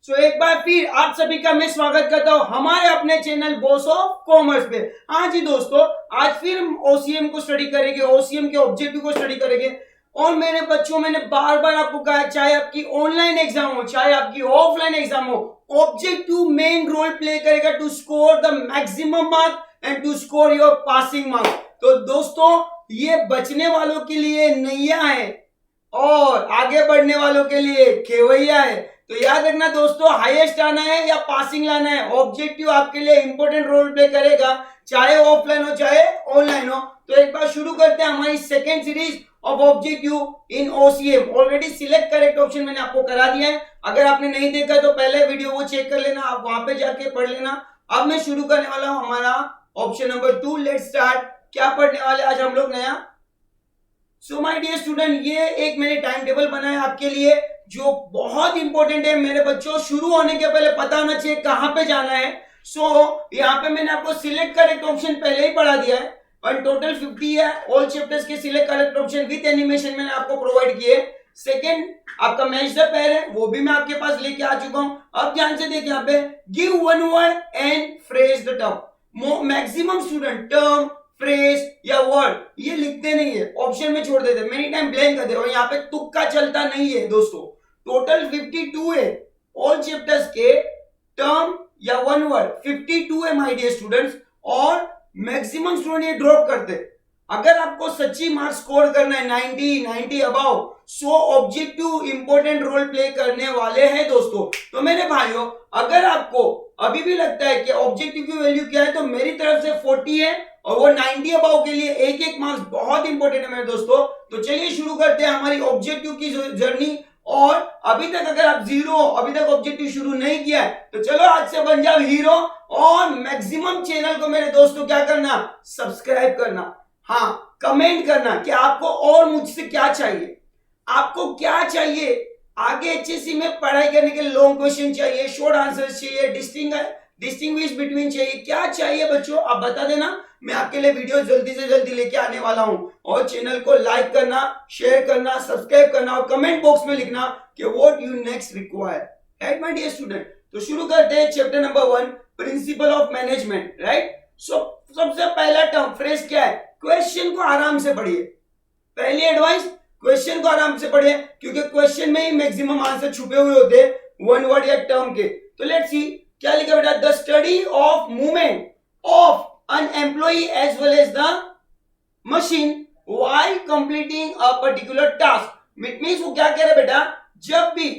एक बार फिर आप सभी का मैं स्वागत करता हूं हमारे अपने चैनल बॉस ऑफ कॉमर्स पे। हाँ जी दोस्तों, आज फिर हम ओसीएम को स्टडी करेंगे, ओसीएम के ऑब्जेक्टिव को स्टडी करेंगे। और मेरे बच्चों, मैंने बार बार आपको कहा, चाहे आपकी ऑनलाइन एग्जाम हो चाहे आपकी ऑफलाइन एग्जाम हो, ऑब्जेक्टिव मेन रोल प्ले करेगा to score the maximum mark and to score your passing mark. तो दोस्तों, ये बचने वालों के लिए नैया है और आगे बढ़ने वालों के लिए खेवैया है। तो याद रखना दोस्तों, हाईएस्ट आना है या पासिंग लाना है, ऑब्जेक्टिव आपके लिए इंपॉर्टेंट रोल प्ले करेगा, चाहे ऑफलाइन हो चाहे ऑनलाइन हो। तो एक बार शुरू करते हैं हमारी second series of objective in OCM. Already select correct option मैंने आपको करा दिया है, अगर आपने नहीं देखा तो पहले वीडियो वो चेक कर लेना, आप वहां पे जाके पढ़ लेना। अब मैं शुरू करने वाला हूं हमारा ऑप्शन नंबर 2। Let's start. क्या पढ़ने वाले आज हम लोग नया? सो माय डियर स्टूडेंट, ये एक मैंने टाइम टेबल बनाया आपके लिए जो बहुत इंपॉर्टेंट है मेरे बच्चों। शुरू होने के पहले पता होना चाहिए कहां पे जाना है। यहाँ पे मैंने आपको सिलेक्ट करेक्ट ऑप्शन पहले ही पढ़ा दिया है, पर टोटल 50 है। ऑल चैप्टर्स के select correct option with animation मैंने आपको प्रोवाइड किए। सेकेंड, आपका मैच द पेयर है, वो भी मैं आपके पास लेके आ चुका हूं। अब ध्यान से देखिए, यहाँ पे give one word and phrase the term. Maximum student term, phrase या वर्ड ये लिखते नहीं है, ऑप्शन में छोड़ देते, मेनी टाइम ब्लैंक कर दे, और यहाँ पे तुक्का चलता नहीं है दोस्तों। टोटल 52 है ऑल चैप्टर्स के, टर्म या वन वर्ड 52 है माय डियर स्टूडेंट्स, और मैक्सिमम स्टूडेंट ये ड्रॉप करते। अगर आपको सच्ची मार्क्स स्कोर करना है 90 above, so objective important role play करने वाले हैं दोस्तों। तो मेरे भाइयों, अगर आपको अभी भी लगता है कि ऑब्जेक्टिव की वैल्यू क्या है, तो मेरी तरफ से 40 है और वो 90 अबव के लिए एक एक मार्क्स बहुत इंपॉर्टेंट है मेरे दोस्तों। तो चलिए शुरू करते हैं हमारी ऑब्जेक्टिव की जर्नी। और अभी तक अगर आप जीरो, अभी तक ऑब्जेक्टिव शुरू नहीं किया है, तो चलो आज से बन जाओ हीरो। और मैक्सिमम चैनल को मेरे दोस्तों क्या करना, सब्सक्राइब करना, हाँ कमेंट करना कि आपको और मुझसे क्या चाहिए, आपको क्या चाहिए आगे एचएससी में पढ़ाई करने के लिए। लॉन्ग क्वेश्चन चाहिए, शॉर्ट आंसर्स चाहिए, डिस्टिंग्विश बिटवीन चाहिए, क्या चाहिए बच्चों आप बता देना, मैं आपके लिए वीडियो जल्दी से जल्दी लेके आने वाला हूं। और चैनल को लाइक करना, शेयर करना, सब्सक्राइब करना और कमेंट बॉक्स में लिखना कि what you next require, right my dear student. तो शुरू करते हैं chapter number 1, principle of management, right. सबसे पहला टर्म फ्रेज क्या है, क्वेश्चन को आराम से पढ़िए। पहली एडवाइस, क्वेश्चन को आराम से पढ़िए, क्योंकि क्वेश्चन में ही मैक्सिमम आंसर छुपे हुए होते हैं वन वर्ड या टर्म के। तो लेट्स सी क्या लिखा बेटा, the study of movement of an employee as well as the machine while completing a particular task। It means वो क्या कह रहे बेटा, जब भी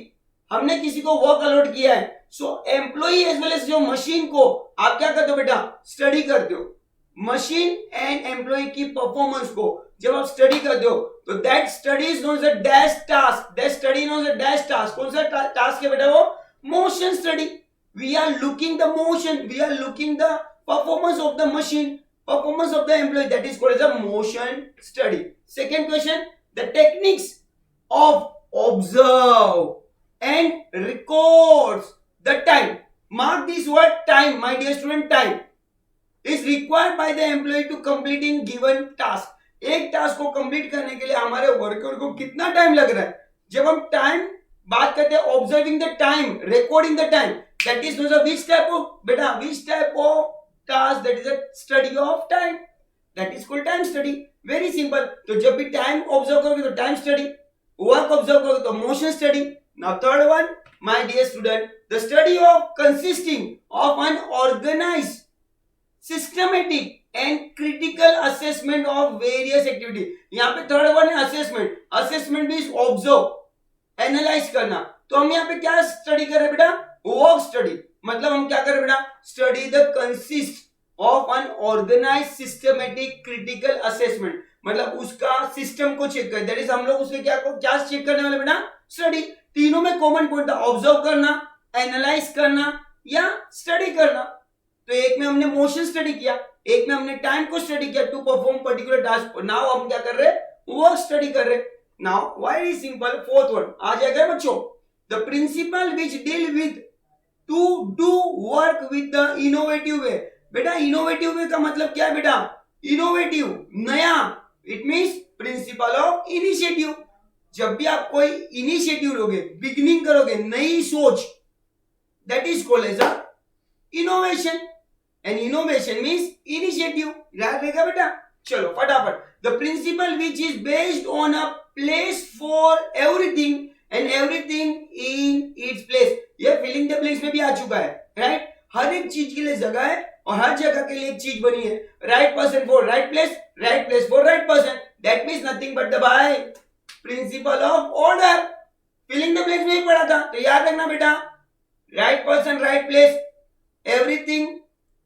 हमने किसी को वर्क अलॉट किया है, so employee as well as जो मशीन को आप क्या करते हो बेटा, स्टडी करते हो। मशीन एंड एम्प्लॉय की परफॉर्मेंस को जब आप स्टडी करते हो, तो that study is known as a dash task, that study known as a dash task. कौन सा टास्क है बेटा, वो motion study. We are looking the motion, we are looking the performance of the machine, performance of the employee, that is called as a motion study. Second question, the techniques of observe and records the time. Mark this word time, my dear student, time is required by the employee to completing given task. एक task को complete करने के लिए हमारे worker को कितना time लग रहा है। जब हम टाइम बात करते हैं, observing the time, recording the time, that is which type of बेटा, which type of task, that is a study of time, that is called time study। very simple। तो जब भी टाइम ऑब्जर्व करोगे तो time study, work observe करोगे तो motion study. Now third one, my dear student, the study of consisting of an organised systematic and critical assessment of various activity. यहाँ पे third one है assessment. Assessment means observe, analyse करना। तो हम यहाँ पे क्या स्टडी कर रहे हैं बेटा, वर्क स्टडी। मतलब हम क्या कर रहे हैं बेटा, study the consist of an organise systematic critical assessment, मतलब उसका सिस्टम को चेक कर, दैट इज हम लोग उसके क्या चेक करने वाले बेटा, स्टडी। तीनों में कॉमन पॉइंट था, ऑब्जर्व करना, एनालाइज करना या स्टडी करना। तो एक में हमने मोशन स्टडी किया, एक में हमने टाइम को स्टडी किया to perform particular task. Now हम क्या कर रहे हैं, वर्क स्टडी कर रहे हैं। Now very simple, fourth one आ जाएगा बच्चों, the principle which deal with to do work with the innovative way. बेटा इनोवेटिव वे का मतलब क्या है बेटा, इनोवेटिव, नया, it means principle of initiative. जब भी आप कोई इनिशिएटिव लोगे, बिगिनिंग करोगे, नई सोच, that is called as a innovation, and innovation means initiative. याद रहेगा बेटा? चलो फटाफट. The principle which is based on a place for everything and everything in its place. ये filling the blanks में भी आ चुका है, right? हर एक चीज के लिए जगह है और हर जगह के लिए एक चीज बनी है. Right person for right place for right person. That means nothing but the by principle of order. Filling the blanks में ही पढ़ा था, तो याद रखना बेटा. Right person, right place, everything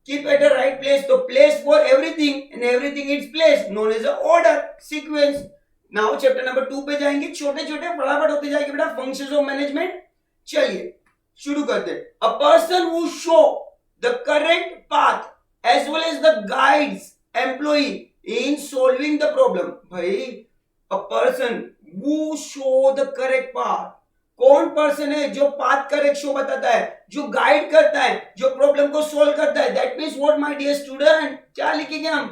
keep at the right place. So place for everything and everything its place, known as the order sequence. Now chapter number 2 पे जाएंगे. छोटे छोटे फटाफट होते जाएंगे बेटा. Functions of management. चलिए शुरू करते हैं. A person who show the correct path as well as the guides employee in solving the problem. भाई a person who show the correct path. कौन पर्सन है जो पाथ करेक्ट शो बताता है, जो गाइड करता है, जो प्रॉब्लम को सोल्व करता है. That means what my dear student, क्या लिखेंगे हम?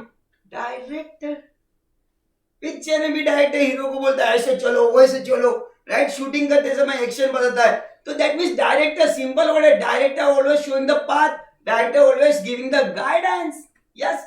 डायरेक्टर. पिक्चर में भी डायरेक्टर हीरो को बोलता है ऐसे चलो वैसे चलो, राइट? शूटिंग करते समय एक्शन बताता है. तो that means director. Simple word है. Director always showing the path, director always giving the guidance. Yes.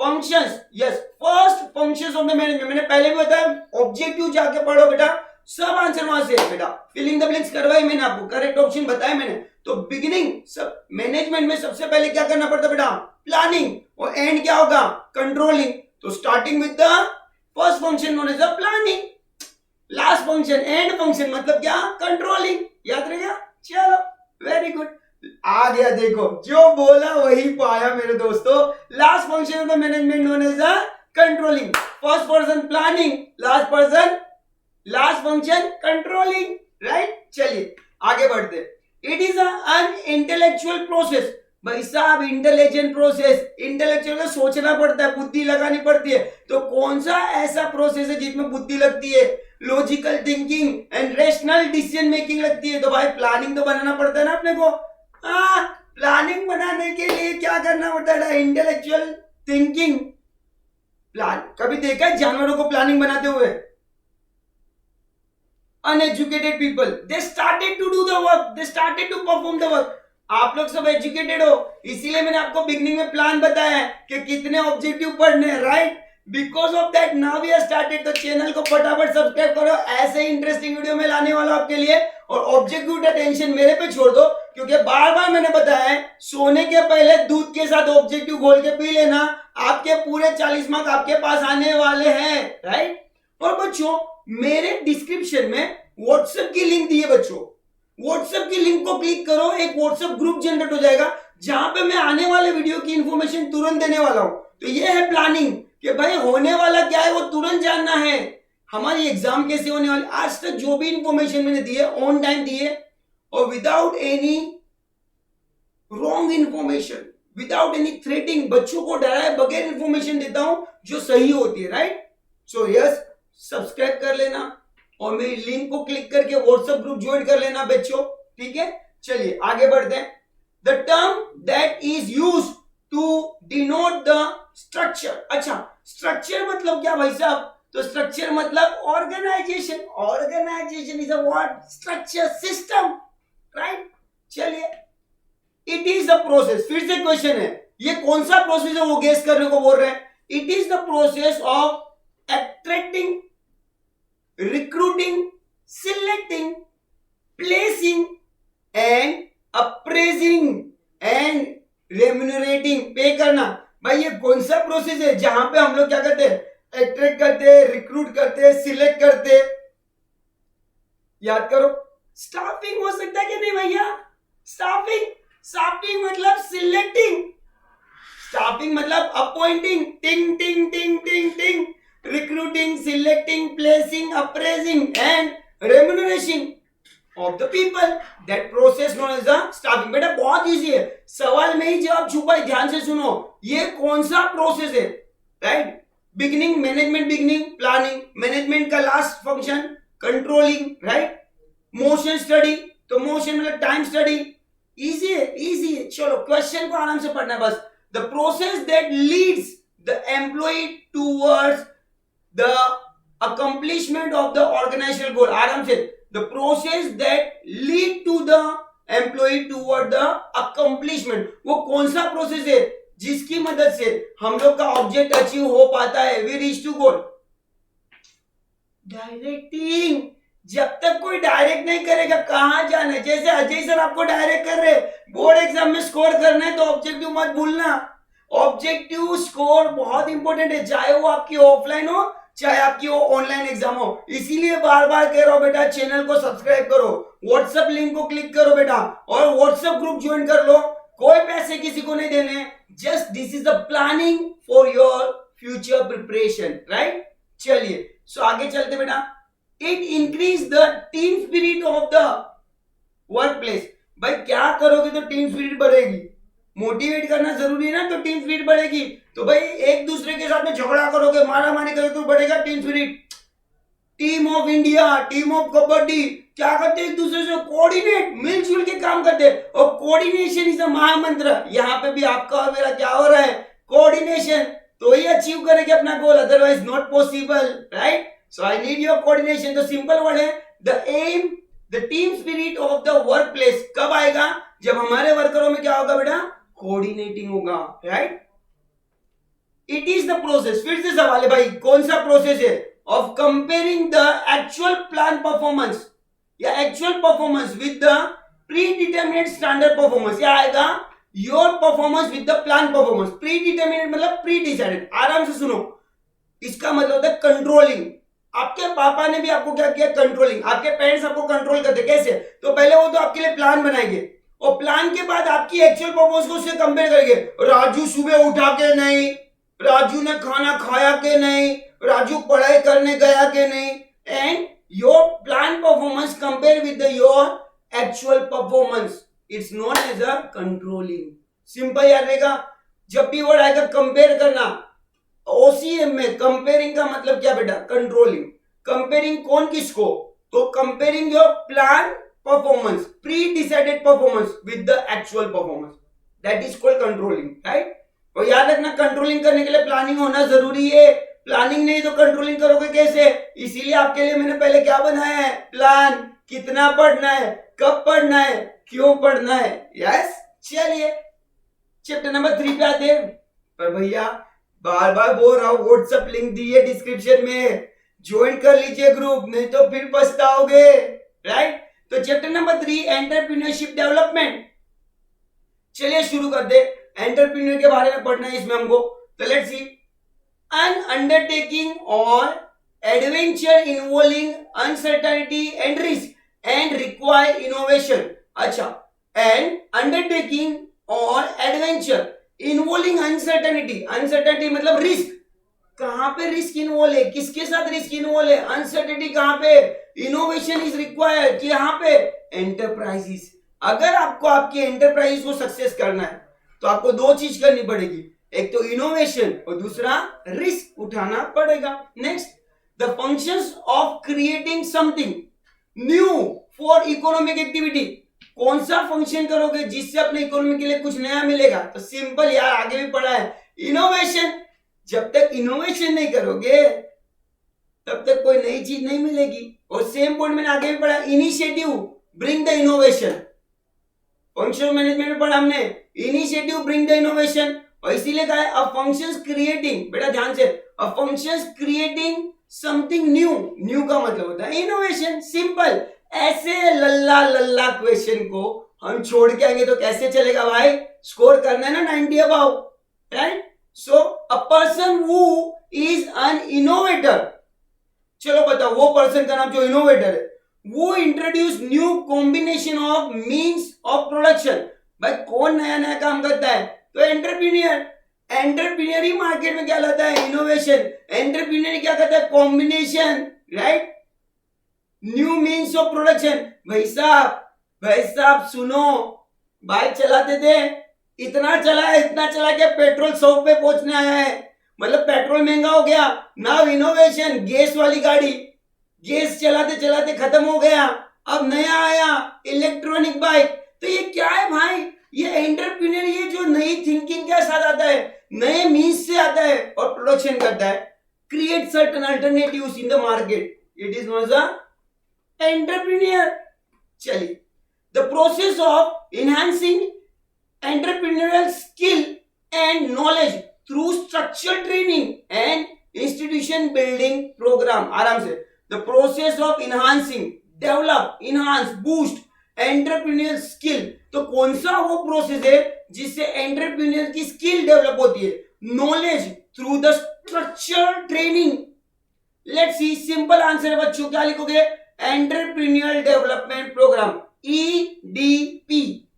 Functions. Yes, first functions of the management. मैंने पहले भी बताया, ऑब्जेक्टिव जाके पढ़ो बेटा, सब आंसर वहां से है बेटा. फिलिंग द ब्लैंक्स करवाई मैंने आपको, करेक्ट ऑप्शन बताया मैंने. तो बिगिनिंग सब मैनेजमेंट में सबसे पहले क्या करना पड़ता बेटा? प्लानिंग. और एंड क्या होगा? कंट्रोलिंग. तो starting with the first function known as the planning, last function and function मतलब क्या? कंट्रोलिंग. याद रहेगा? चलो वेरी गुड. आ गया, देखो जो बोला वही पाया मेरे दोस्तों. Last function of the management known as the controlling. First person planning, last function controlling, right? चलिए आगे बढ़ते. It is an intellectual process. भाई साहब इंटेलिजेंट प्रोसेस. इंटेलेक्चुअल का सोचना पड़ता है, बुद्धि लगानी पड़ती है. तो कौन सा ऐसा प्रोसेस है जिसमें बुद्धि लगती है? Logical thinking and rational decision making लगती है. तो भाई प्लानिंग तो बनाना पड़ता है ना अपने को. प्लानिंग बनाने के लिए क्या करना पड़ता है? Intellectual thinking. प्लान कभी देखा है जानवरों को प्लानिंग बनाते हुए? Uneducated people, they started to do the work, they started to perform the work. आप लोग सब एजुकेटेड हो, इसीलिए मैंने आपको बिगनिंग में प्लान बताया है कि कितने ऑब्जेक्टिव पढ़ने हैं, right? Because of that now we are started. तो चैनल को फटाफट सब्सक्राइब करो, ऐसे ही इंटरेस्टिंग वीडियो में लाने वाला आपके लिए. और ऑब्जेक्टिव का टेंशन मेरे पे छोड़ दो, क्योंकि बार बार मैंने बताया है सोने के पहले दूध के साथ ऑब्जेक्टिव घोल के पी लेना. आपके पूरे 40 मार्क आपके पास आने वाले हैं, राइट? और बच्चों मेरे डिस्क्रिप्शन में व्हाट्सएप की लिंक दी है बच्चों. व्हाट्सएप की लिंक को क्लिक करो, एक व्हाट्सएप ग्रुप जनरेट हो जाएगा जहां पे मैं आने वाले वीडियो की इंफॉर्मेशन तुरंत देने वाला हूं. तो ये है प्लानिंग कि भाई होने वाला क्या है वो तुरंत जानना है. हमारी एग्जाम कैसे होने वाली, आज तक जो भी इंफॉर्मेशन मैंने दी है ऑन टाइम दी है और without any wrong information, without any threatening. बच्चों को डराए बगैर इंफॉर्मेशन देता हूं जो सही होती है, राइट? सो यस, सब्सक्राइब कर लेना और मेरी लिंक को क्लिक करके व्हाट्सएप ग्रुप ज्वाइन कर लेना बच्चों, ठीक है? चलिए आगे बढ़ते हैं. The term that is used to denote the structure. अच्छा, स्ट्रक्चर मतलब क्या भाई साहब? तो स्ट्रक्चर मतलब organisation. Organisation is a what? Structure, system, right? चलिए, इट इज द प्रोसेस. फिर से क्वेश्चन है, ये कौन सा प्रोसेस है वो गेस करने को बोल रहे हैं. It is the process of attracting, recruiting, selecting, placing and appraising and remunerating. पे करना. भाई ये कौन सा प्रोसेस है जहां पे हम लोग क्या करते हैं? अट्रैक्ट करते हैं, रिक्रूट करते हैं, सिलेक्ट करते हैं. याद करो, स्टाफिंग हो सकता है कि नहीं भैया? स्टाफिंग मतलब सिलेक्टिंग, स्टाफिंग मतलब अपॉइंटिंग. टिंग टिंग टिंग टिंग टिंग. Recruiting, selecting, placing, appraising and remuneration of the people. That process known as the staffing. बेटा बहुत इजी है, सवाल में ही जवाब छुपा है. ध्यान से सुनो, ये कौन सा प्रोसेस है, right? Beginning management, beginning planning, management का last function controlling, right? Motion study, तो मोशन मतलब टाइम स्टडी. इजी है. चलो क्वेश्चन को आराम से पढ़ना है बस. The process that leads the employ towards the accomplishment of the organizational goal. आराम से. the process that lead to the employ toward the accomplishment. वो कौन सा प्रोसेस है जिसकी मदद से हम लोग का ऑब्जेक्ट अचीव हो पाता है, we reach to goal. Directing. जब तक कोई डायरेक्ट नहीं करेगा कहां जाना है। जैसे अजय सर आपको डायरेक्ट कर रहे, बोर्ड एग्जाम में स्कोर करना है तो ऑब्जेक्टिव मत भूलना। ऑब्जेक्टिव स्कोर बहुत इंपॉर्टेंट है, चाहे वो आपकी ऑफलाइन हो चाहे आपकी वो ऑनलाइन एग्जाम हो। इसीलिए बार बार कह रहा हूं बेटा, चैनल को सब्सक्राइब करो, व्हाट्सएप लिंक को क्लिक करो बेटा, और व्हाट्सएप ग्रुप ज्वाइन कर लो। कोई पैसे किसी को नहीं देने, just this is the planning for your future preparation, right. चलिए सो आगे चलते बेटा। It increase the team spirit of the work place. भाई क्या करोगे तो टीम स्पिरिट बढ़ेगी, मोटिवेट करना जरूरी है ना, तो टीम स्पिरिट बढ़ेगी। तो भाई एक दूसरे के साथ में झगड़ा करोगे, मारा मारी करोगे तो बढ़ेगा team spirit. Team of India, team of kabaddi क्या करते हैं, एक दूसरे से कोऑर्डिनेट, मिलजुल के काम करते हैं, और कोऑर्डिनेशन इज अ महामंत्र। यहाँ पे भी आपका और मेरा क्या हो रहा है, कोऑर्डिनेशन। तो ही अचीव करेंगे अपना goal, otherwise not possible, right. So I need your coordination. तो सिंपल वर्ड है the aim, the team spirit of the work place कब आएगा, जब हमारे वर्करों में क्या होगा बेटा, कोऑर्डिनेटिंग होगा, right. It is the process, फिर से सवाल है भाई कौन सा प्रोसेस है, of comparing the actual plan performance या actual performance with the pre determinate standard performance. या आएगा your performance with the plan performance. Pre determinate मतलब प्री डिसाइडेड। आराम से सुनो, इसका मतलब होता है कंट्रोलिंग। आपके पापा ने भी आपको क्या किया, कंट्रोलिंग। आपके पेरेंट्स आपको कंट्रोल करते कैसे, तो पहले वो तो आपके लिए प्लान बनाएंगे, और प्लान के बाद आपकी एक्चुअल परफॉर्मेंस को उससे कंपेयर करेंगे। राजू सुबह उठा के नहीं, राजू ने खाना खाया के नहीं, राजू पढ़ाई करने गया के नहीं, and your plan performance compare with your actual performance, it's known as a controlling. Simple याद रहेगा, जब भी वर्ड आएगा कंपेयर करना, ओसीएम में कंपेयरिंग का मतलब क्या बेटा, कंट्रोलिंग। कंपेयरिंग कौन किसको, तो comparing your plan performance, pre decided performance with the actual performance, that is called controlling, right. और याद रखना कंट्रोलिंग करने के लिए प्लानिंग होना जरूरी है, प्लानिंग नहीं तो कंट्रोलिंग करोगे कैसे। इसीलिए आपके लिए मैंने पहले क्या बनाया है, प्लान, कितना पढ़ना है, कब पढ़ना है, क्यों पढ़ना है, यस। चलिए चैप्टर नंबर 3 पे आते हैं। पर भैया बार बार बोल रहा हूं, व्हाट्सएप लिंक दी है डिस्क्रिप्शन में, ज्वाइन कर लीजिए ग्रुप, नहीं तो फिर पछताओगे, राइट। तो चैप्टर नंबर 3 एंटरप्रेन्योरशिप डेवलपमेंट। चलिए शुरू कर दे। एंटरप्रेन्योर के बारे में पढ़ना है इसमें हमको, तो लेट्स सी। एन अंडरटेकिंग और adventure involving uncertainty and risk and require innovation. अच्छा, एन अंडरटेकिंग और एडवेंचर इन्वॉल्विंग अनसर्टेनिटी, अनसर्टेनिटी मतलब रिस्क। कहां पे रिस्क इन्वॉल्व है, किसके साथ रिस्क इन्वॉल्व है, अनसर्टेनिटी कहां पे, इनोवेशन इज रिक्वायर्ड कि यहां पे एंटरप्राइजेस। अगर आपको आपकी एंटरप्राइज को सक्सेस करना है तो आपको दो चीज करनी पड़ेगी, एक तो इनोवेशन और दूसरा रिस्क उठाना पड़ेगा। Next, the functions of creating something new for economic activity. कौन सा फंक्शन करोगे जिससे अपने इकोनॉमी के लिए कुछ नया मिलेगा, तो सिंपल यार, आगे भी पढ़ा है, इनोवेशन। जब तक इनोवेशन नहीं करोगे तब तक कोई नई चीज नहीं मिलेगी। और सेम पॉइंट मैंने आगे भी पढ़ा, initiative bring the innovation. Function management में पढ़ा हमने, इनिशिएटिव ब्रिंग द इनोवेशन। और इसीलिए कहा है अ फंक्शंस क्रिएटिंग, बेटा ध्यान से, a functions creating something new. New का मतलब होता है इनोवेशन, सिंपल। ऐसे लल्ला लल्ला क्वेश्चन को हम छोड़ के आएंगे तो कैसे चलेगा भाई, स्कोर करना है ना 90 above, right. So a person who is an innovator, चलो बताओ वो पर्सन का नाम जो इनोवेटर है, वो introduce new combination of means of production. भाई कौन नया नया काम करता है, तो एंटरप्रेन्योर। एंटरप्रेन्योर ही मार्केट में क्या लाता है, इनोवेशन। एंटरप्रेन्योर क्या करता है, combination, right, new means of production. भाई साहब सुनो, बाइक चलाते थे, इतना चला के पेट्रोल 100 पे पहुंचने आया है, मतलब पेट्रोल महंगा हो गया। नाउ इनोवेशन, गैस वाली गाड़ी, गैस चलाते चलाते खत्म हो गया, अब नया आया इलेक्ट्रॉनिक बाइक। तो ये क्या है भाई, ये एंटरप्रेन्योर, ये जो नई थिंकिंग के साथ आता है, नए मींस से आता है और प्रोडक्शन करता है, create certain alternatives in the market, it is known as entrepreneur. चलिए, the process of enhancing entrepreneurial skill and knowledge through structure training and institution building programme. आराम से. The process of enhancing, develop, enhance, boost entrepreneurial skill. तो कौन सा वो process है जिससे entrepreneur की स्किल डेवलप होती है? Knowledge through the structure training. Let's see. Simple answer है बच्चों. क्या लिखोगे? Entrepreneurial development programme, EDP.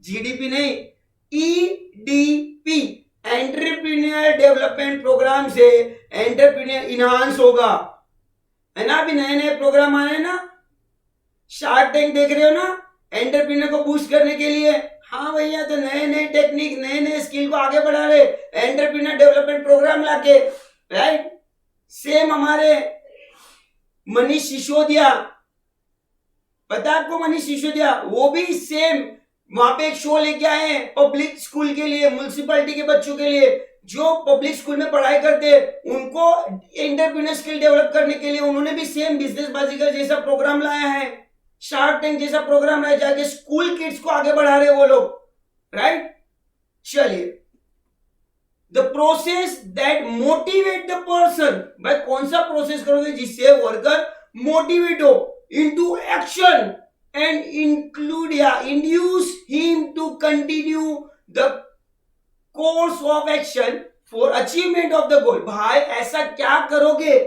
GDP नहीं, ईडीपी. एंटरप्रेन्योर डेवलपमेंट प्रोग्राम से एंटरप्रेन्योर इनहांस होगा, है ना. अभी नए नए प्रोग्राम आ रहे हैं ना. शार्क टैंक देख रहे हो ना, एंटरप्रेन्योर को बूस्ट करने के लिए. हाँ भैया, तो नए नए टेक्निक, नए नए स्किल को आगे बढ़ा रहे एंटरप्रेन्योर डेवलपमेंट प्रोग्राम लाके, राइट. सेम हमारे मनीष सिसोदिया, पता है आपको मनीष सिसोदिया? वो भी सेम वहां पे एक शो लेके आए हैं पब्लिक स्कूल के लिए, म्युनिसिपैलिटी के बच्चों के लिए जो पब्लिक स्कूल में पढ़ाई करते हैं, उनको एंटरप्रेन्योर स्किल डेवलप करने के लिए उन्होंने भी सेम बिजनेस बाजीगर जैसा प्रोग्राम लाया है, शार्क टैंक जैसा प्रोग्राम लाया, जाके स्कूल किड्स को आगे बढ़ा रहे वो लोग, राइट. चलिए. The process that motivate the person. भाई कौन सा प्रोसेस करोगे जिससे वर्कर मोटिवेट हो into action and induce him to continue the course of action for achievement of the goal. भाई ऐसा क्या करोगे?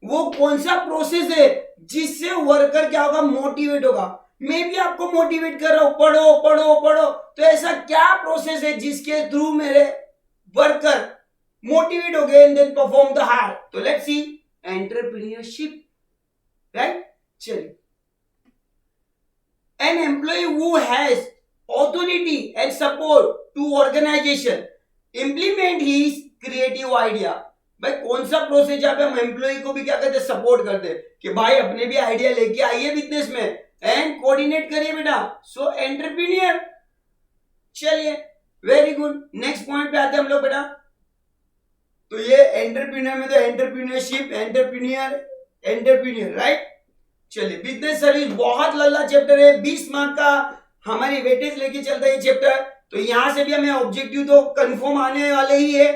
वो कौन सा प्रोसेस है जिससे वर्कर क्या होगा? मोटिवेट होगा. मैं भी आपको मोटिवेट कर रहा हूं, पढ़ो पढ़ो पढ़ो. तो ऐसा क्या प्रोसेस है जिसके थ्रू मेरे वर्कर मोटिवेट हो गए and then perform the hard? तो लेट्स सी. Entrepreneurship, right. चलिए. An employee who has authority and support to organization implement his creative idea. भाई कौन सा प्रोसेस जहां पे हम एम्प्लॉय को भी क्या करते हैं? सपोर्ट करते हैं कि भाई अपने भी आइडिया लेके आइए बिजनेस में एंड कोऑर्डिनेट करिए बेटा. सो एंटरप्रेन्योर. चलिए, वेरी गुड. नेक्स्ट पॉइंट पे आते हैं हम लोग बेटा. तो ये एंटरप्रेन्योर में तो एंटरप्रेन्योरशिप, एंटरप्रेन्योर, राइट. चलिए. बिजनेस सर्विस बहुत लल्ला चैप्टर है, 20 मार्क का हमारी वेटेज लेके चलता है ये चैप्टर. तो यहां से भी हमें ऑब्जेक्टिव तो कंफर्म आने वाले ही है,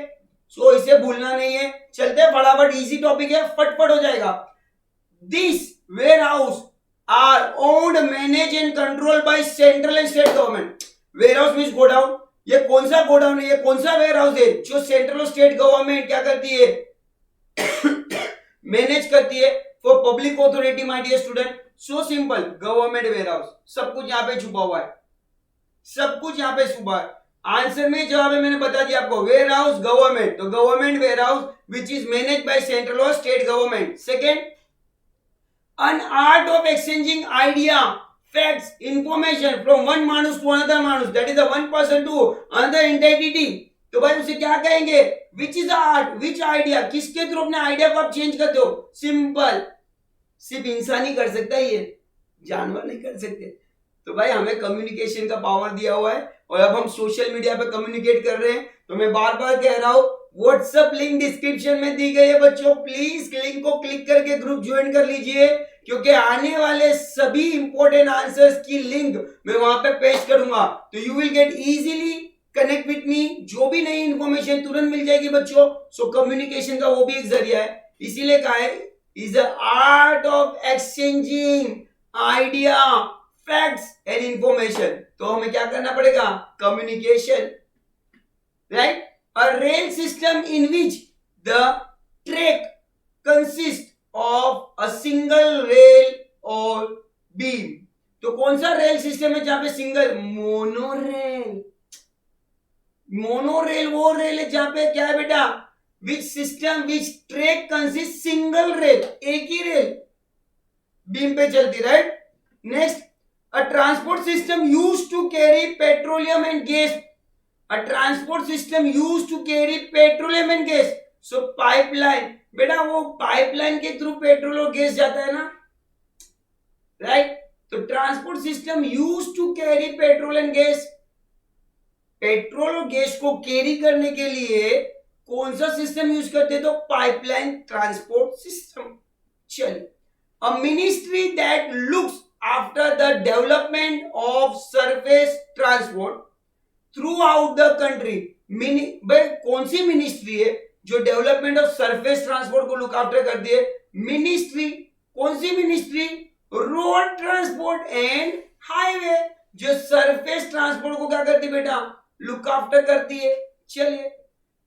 सो इसे भूलना नहीं है. चलते हैं फटाफट. इजी टॉपिक है, फटफट हो जाएगा. This warehouse are owned, manage and control by central and state government. Warehouse means godown. ये कौन सा गोडाउन है? ये कौन सा वेयर हाउस है जो सेंट्रल और स्टेट गवर्नमेंट क्या करती है? मैनेज करती है for public authority. My dear student, so simple. Government warehouse. सब कुछ यहाँ पे छुपा हुआ है, सब कुछ यहाँ पे छुपा है. आंसर में जवाब है, मैंने बता दिया आपको. वेयर हाउस गवर्नमेंट, तो government warehouse which is manage by central और state government. Second, an art of exchanging idea, facts, information from one manus to another manus, that is the one person to another entity. तो भाई उसे क्या कहेंगे? Which is art, which idea, किसके through अपने idea को आप change करते हो? सिंपल. सिर्फ इंसान ही कर सकता है, ये जानवर नहीं कर सकते. तो भाई हमें कम्युनिकेशन का पावर दिया हुआ है और अब हम सोशल मीडिया पे कम्युनिकेट कर रहे हैं. तो मैं बार बार कह रहा हूं, व्हाट्सएप लिंक डिस्क्रिप्शन में दी गई है बच्चों. प्लीज लिंक को क्लिक करके ग्रुप ज्वाइन कर लीजिए, क्योंकि आने वाले सभी इंपॉर्टेंट आंसर्स की लिंक मैं वहां पे पेश करूंगा. तो you will get easily connect with me. जो भी नई इंफॉर्मेशन तुरंत मिल जाएगी बच्चों. सो कम्युनिकेशन का वो भी एक जरिया है. इसीलिए कहा है is the art of exchanging idea, facts and information. तो हमें क्या करना पड़ेगा? Communication, right. A rail system in which the track consists of a single rail or beam. तो कौन सा रेल सिस्टम है जहां पे सिंगल? मोनोरेल. मोनोरेल वो रेल है जहां पे क्या है बेटा? Which system which track consist single rail, एक ही रेल बीम पे चलती, right. Next, a transport system used to carry petroleum and gas. A transport system used to carry petroleum and gas. So pipeline, बेटा वो pipeline के through petrol और gas जाता है ना, राइट. तो transport system used to carry petrol and gas. Petrol और gas को कैरी करने के लिए कौन सा सिस्टम यूज करते हैं? तो पाइपलाइन ट्रांसपोर्ट सिस्टम. चलिए. A ministry that looks after the development of surface transport throughout the country. भाई कौन सी मिनिस्ट्री है जो डेवलपमेंट ऑफ सरफेस ट्रांसपोर्ट को लुक आफ्टर करती है? मिनिस्ट्री। कौन सी ministry? Road transport and highway. जो सरफेस ट्रांसपोर्ट को क्या करती है बेटा? लुक आफ्टर करती है। चलिए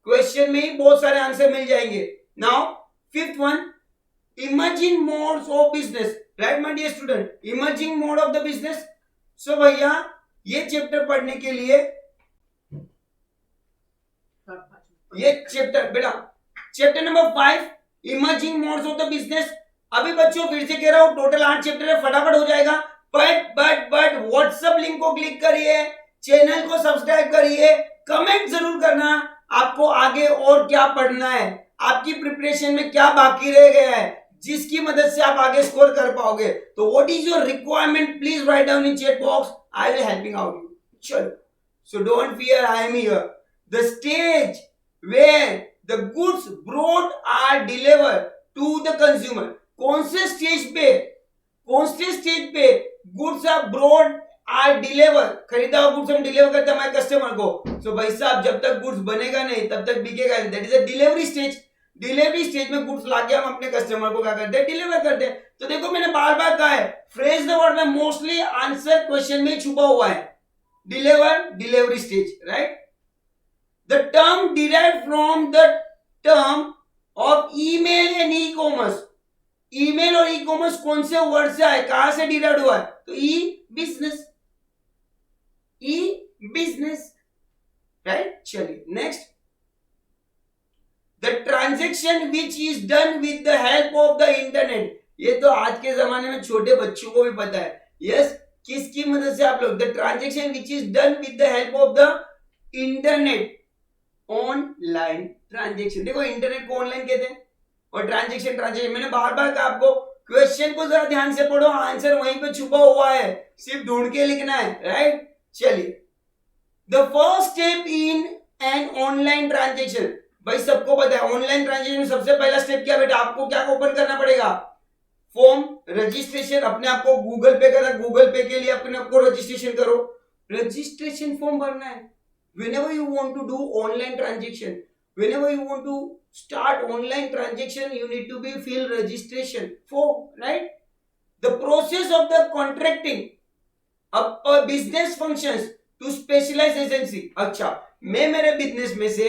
क्वेश्चन में ही बहुत सारे आंसर मिल जाएंगे। Now fifth one, emerging modes of business, right my dear student, emerging mode of the business. So भैया ये चैप्टर पढ़ने के लिए ये चैप्टर बेटा chapter number 5 emerging modes of the business. अभी बच्चों फिर से कह रहा हूं टोटल 8 चैप्टर है, फटाफट हो जाएगा। बट व्हाट्सएप लिंक को क्लिक करिए, चैनल को सब्सक्राइब करिए, कमेंट जरूर करना आपको आगे और क्या पढ़ना है, आपकी प्रिपरेशन में क्या बाकी रह गया है, जिसकी मदद से आप आगे स्कोर कर पाओगे। तो what is your requirement, please write down in chat box, I will helping out you. चलो, so don't fear, I am here. The stage where the goods brought are delivered to the consumer। कौन से stage पे goods are brought are deliver, खरीदा हुआ goods हम deliver करते हैं हमारे कस्टमर को। सो भाई साहब जब तक गुड्स बनेगा नहीं तब तक बिकेगा नहीं, that is a delivery stage. Delivery stage में गुड्स लाके हम अपने कस्टमर को क्या करते हैं? डिलीवर करते हैं। तो देखो मैंने बार बार कहा है, फ्रेज द वर्ड में मोस्टली आंसर क्वेश्चन में छुपा हुआ है। Deliver, delivery stage, right. The term derived from the term of email and e-commerce। Email और ई-कॉमर्स कौन से वर्ड से आए, कहां से डिराइव हुआ है? तो ई बिजनेस, राइट। चलिए next, the transaction which is done with the help of the internet. ये तो आज के जमाने में छोटे बच्चों को भी पता है। यस, किसकी मदद से आप लोग? The transaction which is done with the help of the internet, online transaction. देखो इंटरनेट को ऑनलाइन कहते हैं और ट्रांजेक्शन मैंने बार बार कहा आपको, क्वेश्चन को जरा ध्यान से पढ़ो, आंसर वहीं पे छुपा हुआ है, सिर्फ ढूंढ के लिखना है, राइट। चलिए, the first step in an online transaction. भाई सबको पता है ऑनलाइन ट्रांजेक्शन सबसे पहला स्टेप क्या बेटा? आपको क्या ओपन करना पड़ेगा? Form, registration. अपने आपको गूगल पे करना, गूगल पे के लिए अपने आपको रजिस्ट्रेशन करो, रजिस्ट्रेशन फॉर्म भरना है। Whenever you want to do online transaction, whenever you want to start online transaction, you need to be fill registration form, right? The process of the contracting a business functions to specialized agency। अच्छा, मैं मेरे business में से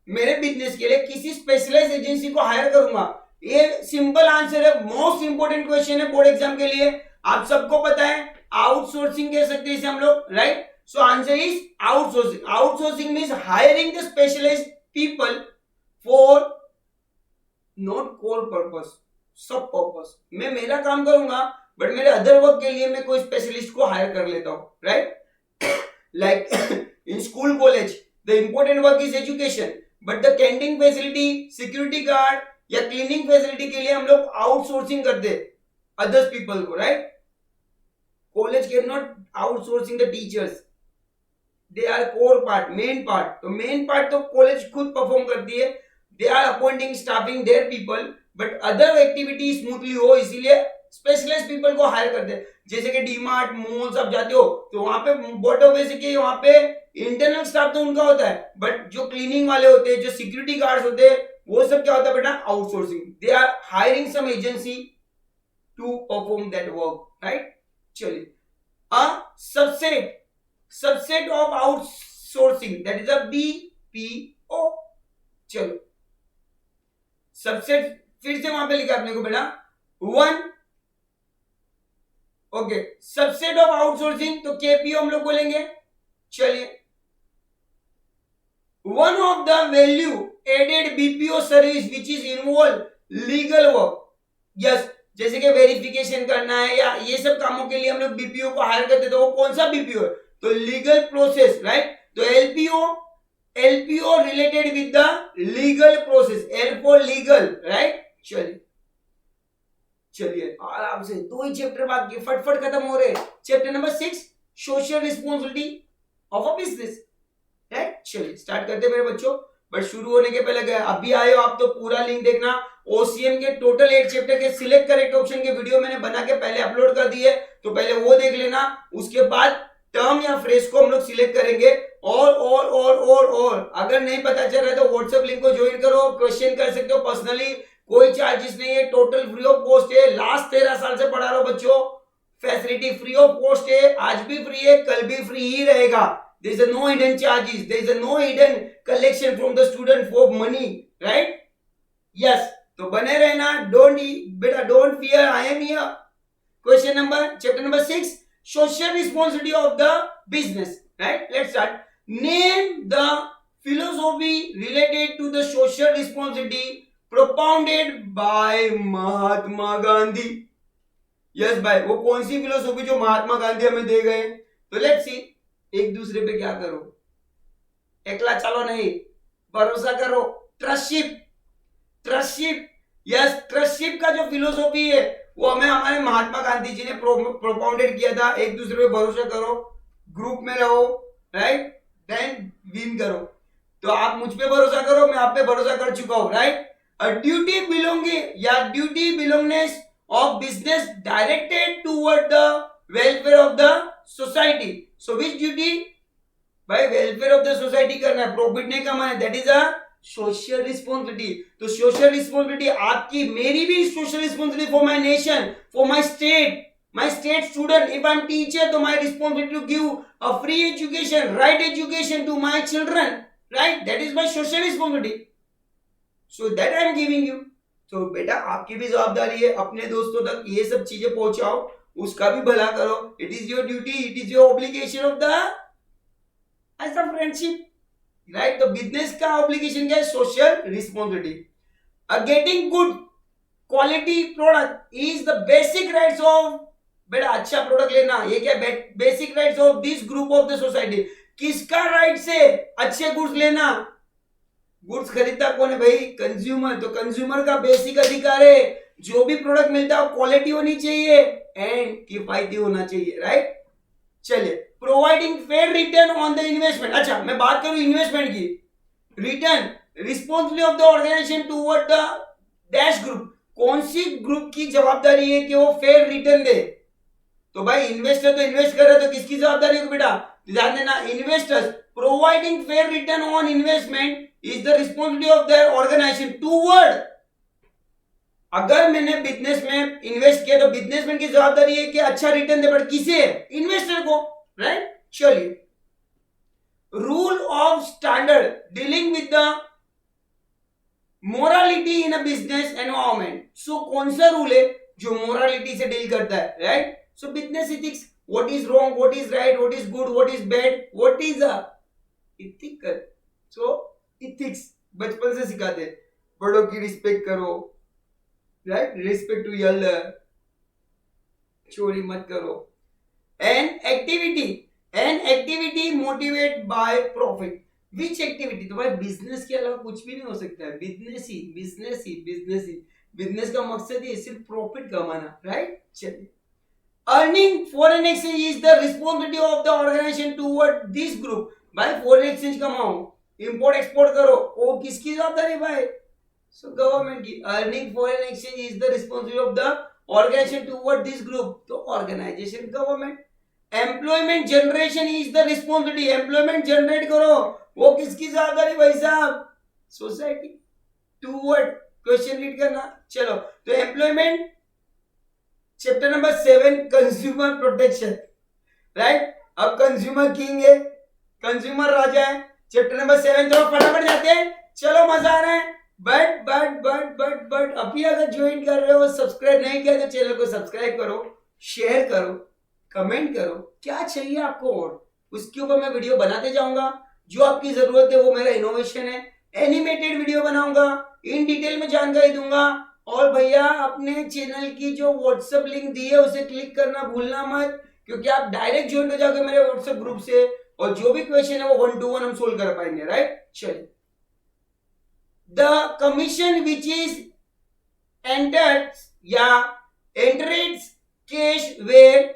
मेरे business के लिए किसी specialise agency को हायर करूंगा। ये सिंपल आंसर है, मोस्ट इंपोर्टेंट क्वेश्चन है बोर्ड एग्जाम के लिए। आप सबको पता है आउटसोर्सिंग कह सकते हैं इसे हम लोग, right. So answer is outsourcing। Outsourcing means hiring the specialized people for not core purpose, सब पर्पस। मैं मेरा काम करूंगा बट मेरे अदर वर्क के लिए मैं कोई स्पेशलिस्ट को हायर कर लेता हूं, right. Like in school college the important work is education, but the canteen facility, security guard या क्लीनिंग फैसिलिटी के लिए हम लोग आउटसोर्सिंग करते अदर्स पीपल को, right. College can not outsourcing the teachers, they are core part, main part. तो main part तो college खुद परफॉर्म करती है, they are appointing staffing their people, but other activity smoothly हो इसीलिए स्पेशलाइज्ड पीपल को higher करते हैं। जैसे कि डीमार्ट, मॉल्स आप जाते हो तो वहां पे बॉटो बेसिकली वहां पे इंटरनल स्टाफ तो उनका होता है, बट जो क्लीनिंग वाले होते हैं, जो सिक्योरिटी गार्ड्स होते हैं, वो सब क्या होता है बेटा? Outsourcing. They are hiring some agency to perform that work, right. चलिए, a subset of outsourcing, that is a BPO. चलो, सबसेट फिर से वहां पे लिखा आपने को बेटा, one. Okay, subset of outsourcing तो केपीओ हम लोग बोलेंगे। चलिए, one of the value added BPO service which is involve legal work. Yes, जैसे कि वेरिफिकेशन करना है या ये सब कामों के लिए हम लोग बीपीओ को हायर करते, तो वो कौन सा बीपीओ है? तो लीगल प्रोसेस, राइट। तो LPO related with the legal process, L for legal, right. चलिए आराम से, 2 ही चैप्टर बाकी, फटफट खत्म हो रहे। Chapter number 6 social responsibility of a business, right. चलिए स्टार्ट करते हैं मेरे बच्चों। बट शुरू होने के पहले गया, अभी आए हो आप तो पूरा लिंक देखना। ओसीएम के टोटल 8 चैप्टर के सिलेक्ट करेक्ट ऑप्शन के वीडियो मैंने बना के पहले अपलोड कर दिए, तो पहले वो देख लेना। उसके बाद टर्म या फ्रेज को हम लोग सिलेक्ट करेंगे। और अगर नहीं पता चल रहा है तो व्हाट्सएप लिंक को ज्वाइन करो, क्वेश्चन कर सकते हो पर्सनली, कोई चार्जेस नहीं है, टोटल फ्री ऑफ कॉस्ट है। लास्ट 13 साल से पढ़ा रहा हूं बच्चों, फैसिलिटी फ्री ऑफ कॉस्ट है, आज भी फ्री है, कल भी फ्री ही रहेगा। there is no hidden charges, there is no hidden collection from the student for money, right? yes, तो बने रहना, don't fear, I am here. chapter number 6, social responsibility of the business, right? Let's start. Name the philosophy related to the social responsibility propounded by Mahatma Gandhi. Yes भाई, वो कौन सी philosophy जो महात्मा गांधी हमें दे गए? तो लेट्स सी, एक दूसरे पे क्या करो, एकला चलो नहीं, भरोसा करो, ट्रस्टशिप। यस, ट्रस्टशिप का जो फिलोसॉफी है वो हमें हमारे महात्मा गांधी जी ने प्रोपाउंडेड किया था। एक दूसरे पे भरोसा करो, ग्रुप में रहो, राइट, देन विन करो। तो आप मुझ पे भरोसा करो, मैं आप पे भरोसा कर चुका हूं, राइट। अ ड्यूटी बिलोंगिंग या duty बिलोंगनेस of business directed toward the welfare of the society. So which duty? भाई welfare of the society करना है, प्रॉफिट नहीं कमाना है, that is a social responsibility. तो social responsibility आपकी, मेरी भी social responsibility for my nation, for my state student. If I am teacher, तो my responsibility to give a free education, right education to my children, right? That is my social responsibility. So that I am giving you. तो बेटा आपकी भी जवाबदारी है अपने दोस्तों तक ये सब चीजें पहुंचाओ, उसका भी भला करो। It is your duty, it is your obligation of the as a friendship, right. तो बिजनेस का ऑब्लिगेशन क्या है? Social responsibility. Getting good quality product is the basic rights of, बेटा अच्छा प्रोडक्ट लेना, ये क्या basic rights of this group of the society. किसका राइट से अच्छे गुड्स लेना? गुड्स खरीदता कौन है भाई? कंज्यूमर। तो कंज्यूमर का बेसिक अधिकार है, जो भी प्रोडक्ट मिलता है क्वालिटी होनी चाहिए एंड किफायती होना चाहिए, राइट। चलिए, providing fair return on the investment. अच्छा, मैं बात करूं इन्वेस्टमेंट की, return responsibility of the organisation toward the dash group. कौन सी ग्रुप की जवाबदारी है कि वो फेयर रिटर्न दे? तो भाई इन्वेस्टर तो इन्वेस्ट कर रहे, तो किसकी जवाबदारी है बेटा? ध्यान देना, investors. Providing fair return on investment is the responsibility of their organization toward, अगर मैंने बिजनेस में इन्वेस्ट किया तो बिजनेसमैन की जवाबदारी है कि अच्छा रिटर्न दे, बट किसे? इन्वेस्टर को, राइट। चलिए, rule of standard dealing with the morality in a business environment. So कौन सा रूल है जो मोरालिटी से डील करता है, right. So business ethics, what is wrong, what is right, what is good, what is bad, what is a ethical. So ethics बचपन से सिखाते, बड़ों की रिस्पेक्ट करो, राइट, रिस्पेक्ट टू एल्डर, चोरी मत करो। And activity motivate by profit. Which activity? तो भाई बिजनेस के अलावा कुछ भी नहीं हो सकता है, बिजनेस ही। बिजनेस का मकसद ही सिर्फ प्रॉफिट कमाना, राइट। चलिए, earning foreign exchange is the responsibility of the organisation toward this group. भाई फॉरेन एक्सचेंज कमाओ, इंपोर्ट एक्सपोर्ट करो, वो किसकी जवाबदारी भाई? सो गवर्नमेंट की। Earning foreign exchange is the responsibility of the organisation toward this group, तो organisation government. Employment generation is the responsibility, employment generate करो, वो किसकी जवाबदारी भाई साहब? सोसाइटी। टुवर्ड, क्वेश्चन रीड करना। चलो, तो employment, chapter number 7 consumer protection, right. अब कंज्यूमर किंग है, कंज्यूमर राजा है। चैप्टर नंबर 7 तो फटाफट जाते हैं, चलो मजा आ रहा है। बट अभी अगर ज्वाइन कर रहे हो, सब्सक्राइब नहीं किया तो चैनल को सब्सक्राइब करो, शेयर करो, कमेंट करो, क्या चाहिए आपको और उसके ऊपर मैं वीडियो बनाते जाऊंगा। जो आपकी जरूरत है वो मेरा इनोवेशन है, एनिमेटेड वीडियो बनाऊंगा, इन डिटेल में जानकारी दूंगा। और भैया अपने चैनल की जो व्हाट्सएप लिंक दी है उसे क्लिक करना भूलना मत, क्योंकि आप डायरेक्ट ज्वाइन हो जाओगे मेरे व्हाट्सएप ग्रुप से, और जो भी क्वेश्चन है वो 1-to-1 हम सोल्व कर पाएंगे, राइट। चलिए, the commission which is entered या entered cash where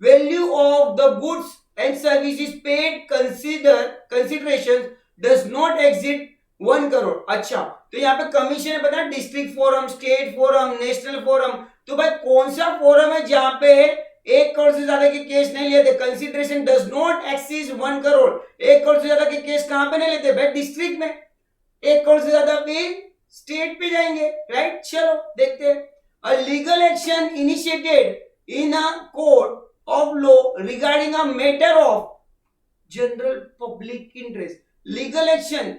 value of the goods and services paid consideration does not exceed 1 crore. अच्छा, तो यहाँ पे कमीशन है पता है, district forum, state forum, national forum. तो भाई कौन सा फोरम है जहां पे 1 करोड़ से ज्यादा के केस नहीं लेते? Consideration does not exceed 1 crore. 1 crore से ज्यादा के केस कहां पे नहीं लेते भाई? डिस्ट्रिक्ट में। 1 करोड़ से ज्यादा पे स्टेट पे जाएंगे, राइट। चलो देखते हैं। A legal action initiated in a court of law regarding a matter of general public interest. Legal action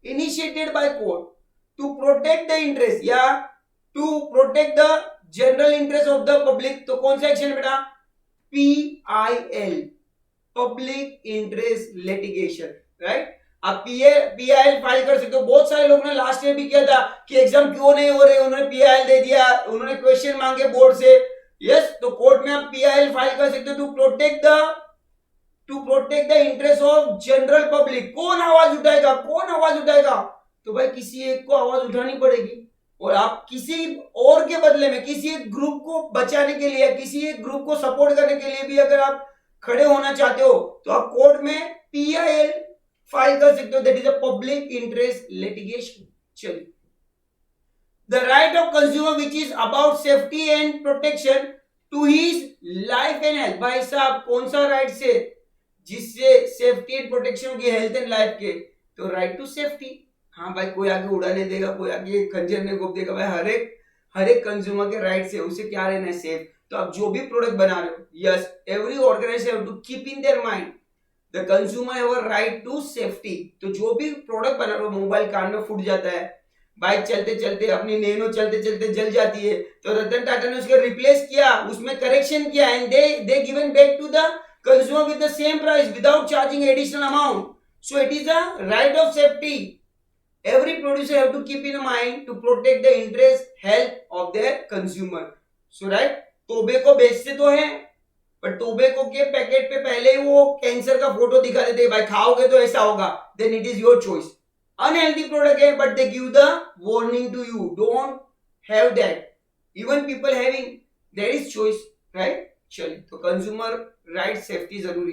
initiated by court to protect the interest या to protect the general interest of the public। तो कौन सा action बेटा? PIL, public interest litigation, right. अब PIL file कर सकते हो। बहुत सारे लोगों ने लास्ट ईयर भी किया था कि एग्जाम क्यों नहीं हो रहे, उन्होंने PIL दे दिया, उन्होंने क्वेश्चन मांगे बोर्ड से। यस, तो कोर्ट में आप PIL फाइल कर सकते हो to protect the interest of general public. कौन आवाज उठाएगा? कौन आवाज उठाएगा? तो भाई किसी एक को आवाज उठानी पड़ेगी। और आप किसी और के बदले में किसी एक ग्रुप को बचाने के लिए, किसी एक ग्रुप को सपोर्ट करने के लिए भी अगर आप खड़े होना चाहते हो तो आप कोर्ट में PIL फाइल कर सकते हो, that is a public interest litigation. चलिए, the right of consumer which is about safety and protection to his life and health. भाई साहब कौन सा राइट से? जिससे सेफ्टी एंड प्रोटेक्शन की, हेल्थ एंड लाइफ के। तो राइट टू सेफ्टी। हाँ भाई, कोई आगे उड़ाने देगा, कोई आगे खंजर में घोप देगा। भाई हर एक कंज्यूमर के राइट से उसे क्या रहना है? सेफ। तो आप जो भी प्रोडक्ट बना रहे हो, yes, every organisation have to keep in their mind the consumer have a right to safety. तो जो भी प्रोडक्ट बना रहे हो, मोबाइल कान में फूट जाता है, बाइक चलते चलते, अपनी नैनो चलते चलते जल जाती है, तो रतन टाटा ने उसको रिप्लेस किया, उसमें करेक्शन किया, and they given back to the consumer with the same price without charging additional amount. So it is a right of safety. Every producer have to keep in mind to protect the interest, health of their consumer. So right, tobacco बेचते तो हैं, पर tobacco के packet पे पहले ही वो cancer का photo दिखा देते हैं, भाई खाओगे तो ऐसा होगा, then it is your choice. Unhealthy product है, but they give the warning to you, don't have that. Even people having, there is choice, right? चलिए, तो कंज्यूमर राइट सेफ्टी जरूरी।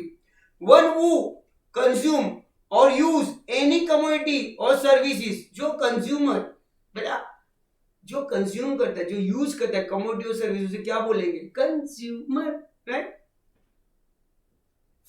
वन हु कंज्यूम और यूज एनी कमोडिटी और services. जो consumer बेटा, जो consume करता है, जो यूज करता है कमोडिटी और सर्विस, उसे क्या बोलेंगे? Consumer, right.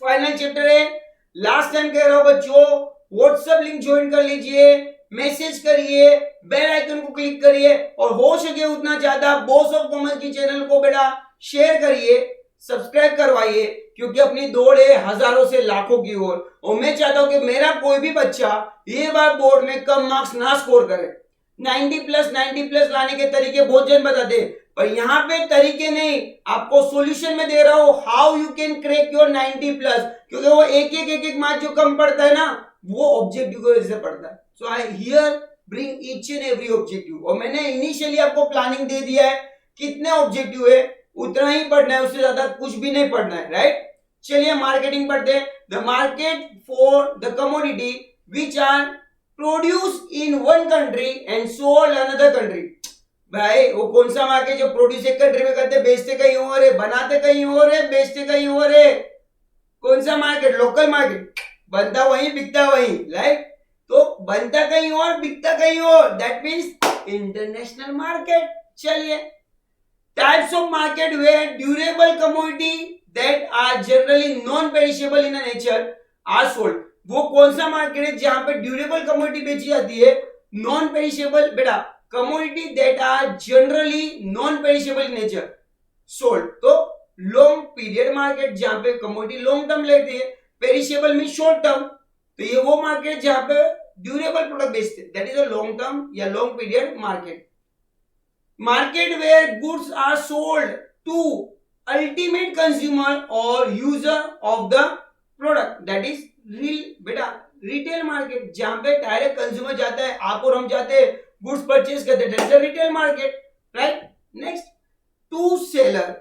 फाइनल चैप्टर है। लास्ट टाइम कह रहा हूं बच्चों, व्हाट्सएप लिंक ज्वाइन कर लीजिए, मैसेज करिए, बेल आइकन को क्लिक करिए, और हो सके उतना ज्यादा बॉस ऑफ कॉमर्स की चैनल को बेटा शेयर करिए, सब्सक्राइब करवाइए, क्योंकि अपनी दौड़ है हजारों से लाखों की ओर। और मैं चाहता हूं कि मेरा कोई भी बच्चा ये बार बोर्ड में कम मार्क्स ना स्कोर करे। 90 प्लस लाने के तरीके बहुत जन बताते, पर यहाँ पे तरीके नहीं, आपको सॉल्यूशन में दे रहा हूं, how you can crack your 90 plus. क्योंकि वो एक मार्क जो कम पड़ता है ना, वो ऑब्जेक्टिव की वजह से पड़ता है। So I here bring each and every objective. और मैंने इनिशियली आपको प्लानिंग दे दिया है, कितने ऑब्जेक्टिव है उतना ही पढ़ना है, उससे ज्यादा कुछ भी नहीं पढ़ना है, राइट। चलिए मार्केटिंग पढ़ते हैं। The market for the commodity which are produce in one country and sold another country. भाई वो कौन सा मार्केट जो प्रोड्यूस एक कंट्री में करते, बेचते कहीं और है, बनाते कहीं और है, बेचते कहीं और है? कौन सा मार्केट? Local market. बनता वहीं, बिकता वहीं, राइट। तो बनता कहीं और, बिकता कहीं और, दैट मीन्स इंटरनेशनल मार्केट। चलिए, types of market where durable commodity that are generally non-perishable in nature are sold। वो कौन सा मार्केट है जहां पे ड्यूरेबल कमोडिटी बेची जाती है, नॉन पेरिशेबल बेटा commodity that are generally non perishable in nature sold. तो लॉन्ग पीरियड मार्केट जहां पे कमोडिटी लॉन्ग टर्म लेते हैं, पेरिशेबल मीन शॉर्ट टर्म। तो ये वो मार्केट जहां पे ड्यूरेबल प्रोडक्ट बेचते हैं, that is a long term या long period market. Market where goods are sold to ultimate consumer or user of the product, that is real बेटा retail market, जहां पे डायरेक्ट कंज्यूमर जाता है, आप और हम जाते हैं, गुड्स परचेज करते हैं, that is a retail market, right. Next, two seller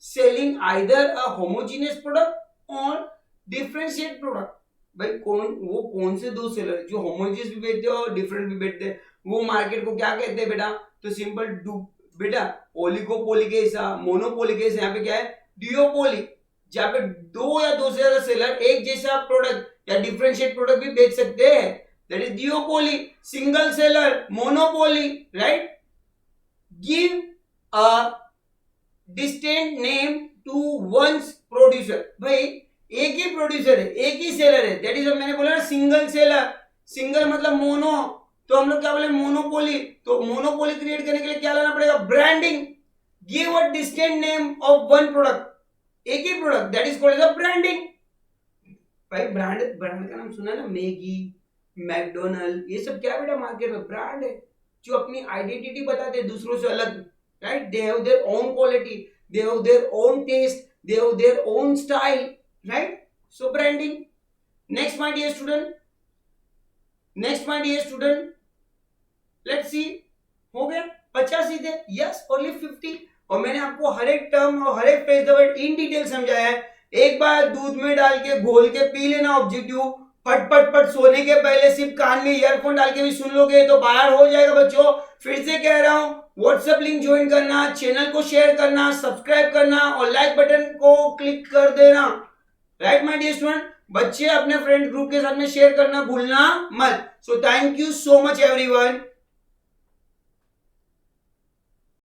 selling either a homogeneous product और डिफरेंशिएट प्रोडक्ट। भाई कौन से दो सेलर जो होमोजेनियस भी बेचते हैं और डिफरेंट भी बेचते हैं, वो मार्केट को क्या कहते हैं बेटा? तो सिंपल बेटा ओलिगोपोली के हिस्सा, मोनोपोली के हिस्सा, यहाँ पे क्या है? डियोपोली, जहां पे दो या दो से ज्यादा सेलर एक जैसा प्रोडक्ट या डिफरेंशिएट प्रोडक्ट भी बेच सकते हैं। that is duopoly, single seller, monopoly, right? Give a distinct name to one's producer. भाई एक ही प्रोड्यूसर है, एक ही सेलर है, दैट इज मैंने बोला ना सिंगल सेलर, सिंगल मतलब मोनो, तो हम लोग क्या बोले मोनोपोली, तो मोनोपोली क्रिएट करने के लिए क्या लाना पड़ेगा, branding. Give a distinct name of one product, एक ही product, that is called as a branding. भाई ब्रांड का नाम सुना है ना, मैगी, मैकडोनल्ड, ये सब क्या बेटा मार्केट में ब्रांड है जो अपनी आइडेंटिटी बताते हैं दूसरों से अलग, right? They have their own quality, they have their own taste, they have their own style, right? So branding. Next my dear student, let's see. हो गया 50 ही थे, यस, ओनली 50. और मैंने आपको हर एक टर्म और हर एक phrase the word in detail समझाया है. एक बार दूध में डाल के घोल के पी लेना ऑब्जेक्टिव, पट पट पट सोने के पहले सिर्फ कान में ईयरफोन डाल के भी सुन लोगे तो बाहर हो जाएगा बच्चों. फिर से कह रहा हूं, व्हाट्सएप लिंक ज्वाइन करना, चैनल को शेयर करना, सब्सक्राइब करना और लाइक बटन को क्लिक कर देना, राइट माय डियर स्टूडेंट? बच्चे अपने फ्रेंड ग्रुप के साथ में शेयर करना भूलना मत. So thank you so much everyone.